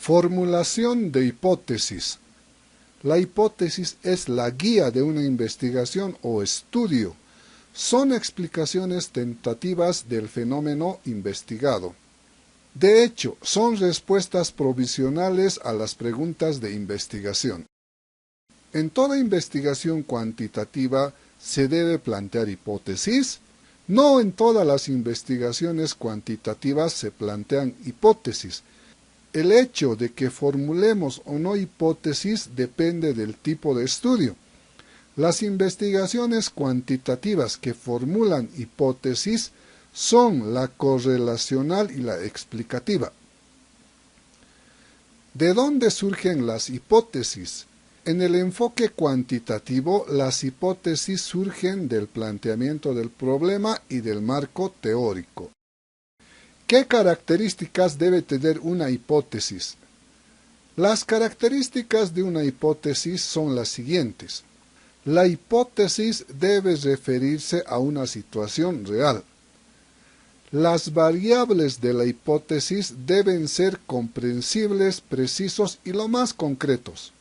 Formulación de hipótesis. La hipótesis es la guía de una investigación o estudio. Son explicaciones tentativas del fenómeno investigado. De hecho, son respuestas provisionales a las preguntas de investigación. En toda investigación cuantitativa se debe plantear hipótesis. No en todas las investigaciones cuantitativas se plantean hipótesis. El hecho de que formulemos o no hipótesis depende del tipo de estudio. Las investigaciones cuantitativas que formulan hipótesis son la correlacional y la explicativa. ¿De dónde surgen las hipótesis? En el enfoque cuantitativo, las hipótesis surgen del planteamiento del problema y del marco teórico. ¿Qué características debe tener una hipótesis? Las características de una hipótesis son las siguientes. La hipótesis debe referirse a una situación real. Las variables de la hipótesis deben ser comprensibles, precisos y lo más concretos.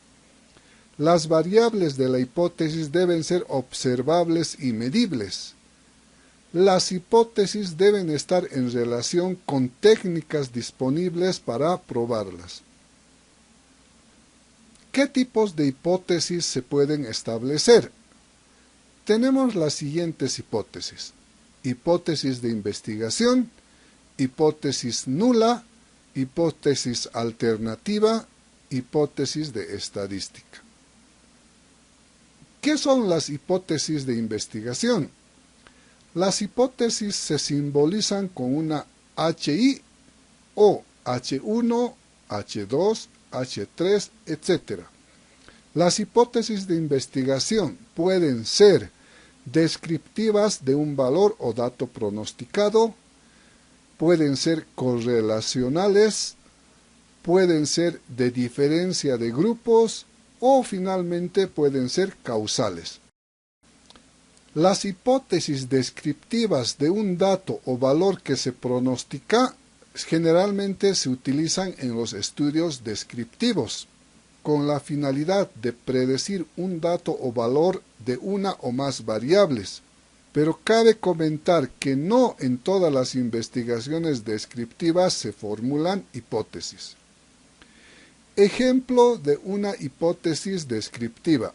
Las variables de la hipótesis deben ser observables y medibles. Las hipótesis deben estar en relación con técnicas disponibles para probarlas. ¿Qué tipos de hipótesis se pueden establecer? Tenemos las siguientes hipótesis. Hipótesis de investigación, hipótesis nula, hipótesis alternativa, hipótesis de estadística. ¿Qué son las hipótesis de investigación? Las hipótesis se simbolizan con una HI o H1, H2, H3, etc. Las hipótesis de investigación pueden ser descriptivas de un valor o dato pronosticado, pueden ser correlacionales, pueden ser de diferencia de grupos o finalmente pueden ser causales. Las hipótesis descriptivas de un dato o valor que se pronostica generalmente se utilizan en los estudios descriptivos, con la finalidad de predecir un dato o valor de una o más variables. Pero cabe comentar que no en todas las investigaciones descriptivas se formulan hipótesis. Ejemplo de una hipótesis descriptiva.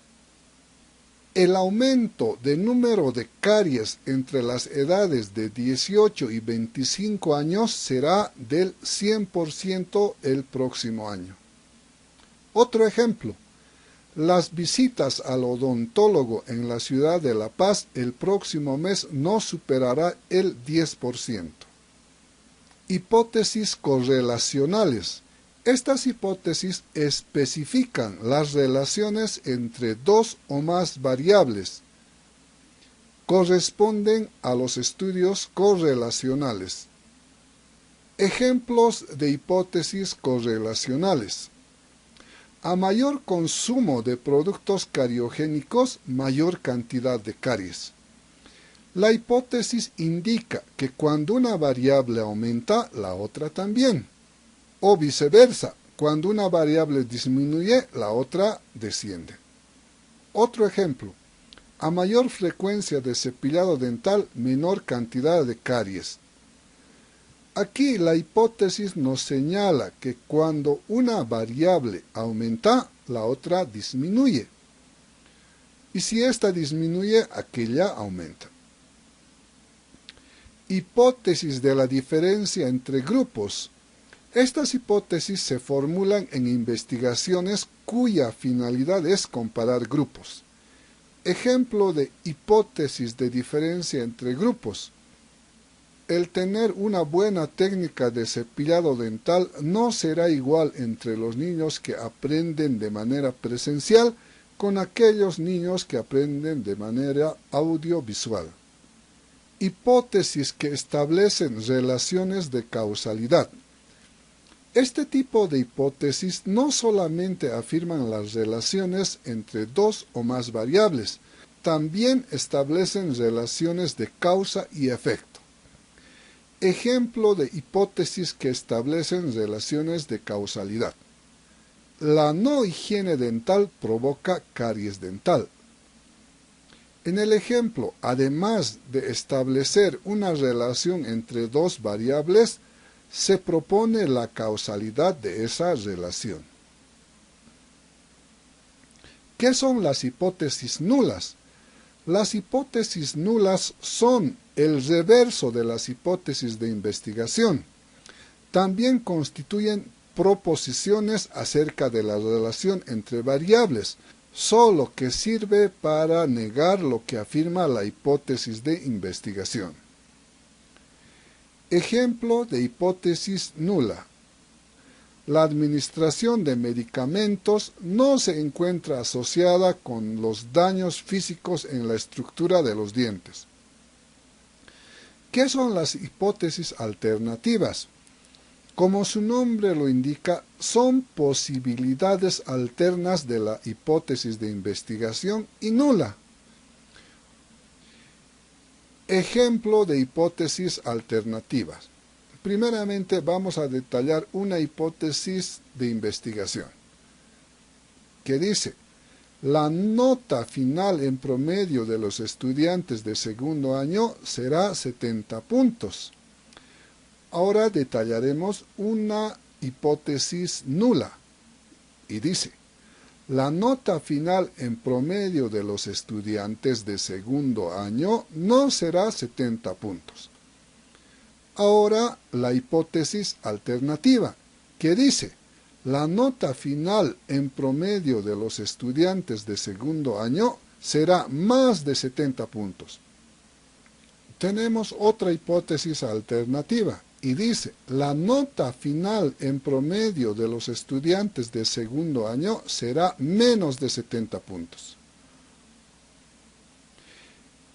El aumento de número de caries entre las edades de 18 y 25 años será del 100% el próximo año. Otro ejemplo. Las visitas al odontólogo en la ciudad de La Paz el próximo mes no superará el 10%. Hipótesis correlacionales. Estas hipótesis especifican las relaciones entre dos o más variables. Corresponden a los estudios correlacionales. Ejemplos de hipótesis correlacionales. A mayor consumo de productos cariogénicos, mayor cantidad de caries. La hipótesis indica que cuando una variable aumenta, la otra también. O viceversa, cuando una variable disminuye, la otra desciende. Otro ejemplo. A mayor frecuencia de cepillado dental, menor cantidad de caries. Aquí la hipótesis nos señala que cuando una variable aumenta, la otra disminuye. Y si esta disminuye, aquella aumenta. Hipótesis de la diferencia entre grupos. Estas hipótesis se formulan en investigaciones cuya finalidad es comparar grupos. Ejemplo de hipótesis de diferencia entre grupos. El tener una buena técnica de cepillado dental no será igual entre los niños que aprenden de manera presencial con aquellos niños que aprenden de manera audiovisual. Hipótesis que establecen relaciones de causalidad. Este tipo de hipótesis no solamente afirman las relaciones entre dos o más variables, también establecen relaciones de causa y efecto. Ejemplo de hipótesis que establecen relaciones de causalidad. la no higiene dental provoca caries dental. En el ejemplo, además de establecer una relación entre dos variables, se propone la causalidad de esa relación. ¿Qué son las hipótesis nulas? Las hipótesis nulas son el reverso de las hipótesis de investigación. También constituyen proposiciones acerca de la relación entre variables, solo que sirve para negar lo que afirma la hipótesis de investigación. Ejemplo de hipótesis nula. La administración de medicamentos no se encuentra asociada con los daños físicos en la estructura de los dientes. ¿Qué son las hipótesis alternativas? Como su nombre lo indica, son posibilidades alternas de la hipótesis de investigación y nula. Ejemplo de hipótesis alternativas. Primeramente vamos a detallar una hipótesis de investigación que dice: la nota final en promedio de los estudiantes de segundo año será 70 puntos. Ahora detallaremos una hipótesis nula y dice: la nota final en promedio de los estudiantes de segundo año no será 70 puntos. Ahora la hipótesis alternativa, que dice: la nota final en promedio de los estudiantes de segundo año será más de 70 puntos. Tenemos otra hipótesis alternativa y dice: la nota final en promedio de los estudiantes de segundo año será menos de 70 puntos.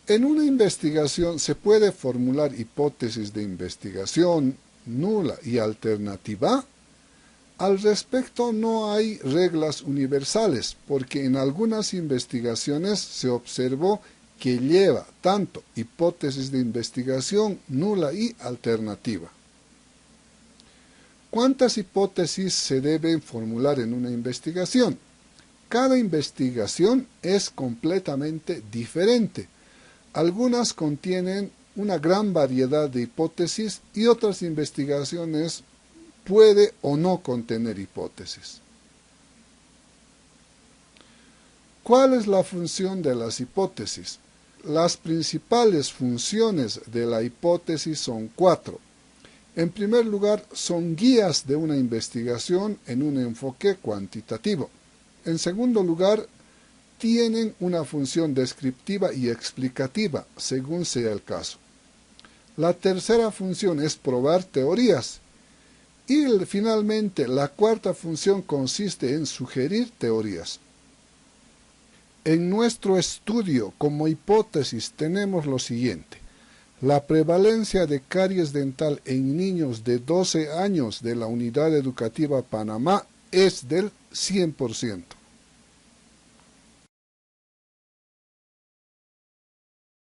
En una investigación se puede formular hipótesis de investigación nula y alternativa. Al respecto no hay reglas universales, porque en algunas investigaciones se observó que lleva tanto hipótesis de investigación nula y alternativa. ¿Cuántas hipótesis se deben formular en una investigación? Cada investigación es completamente diferente. Algunas contienen una gran variedad de hipótesis y otras investigaciones puede o no contener hipótesis. ¿Cuál es la función de las hipótesis? Las principales funciones de la hipótesis son 4. En primer lugar, son guías de una investigación en un enfoque cuantitativo. En segundo lugar, tienen una función descriptiva y explicativa, según sea el caso. La tercera función es probar teorías. Y finalmente, la cuarta función consiste en sugerir teorías. En nuestro estudio, como hipótesis, tenemos lo siguiente: la prevalencia de caries dental en niños de 12 años de la Unidad Educativa Panamá es del 100%.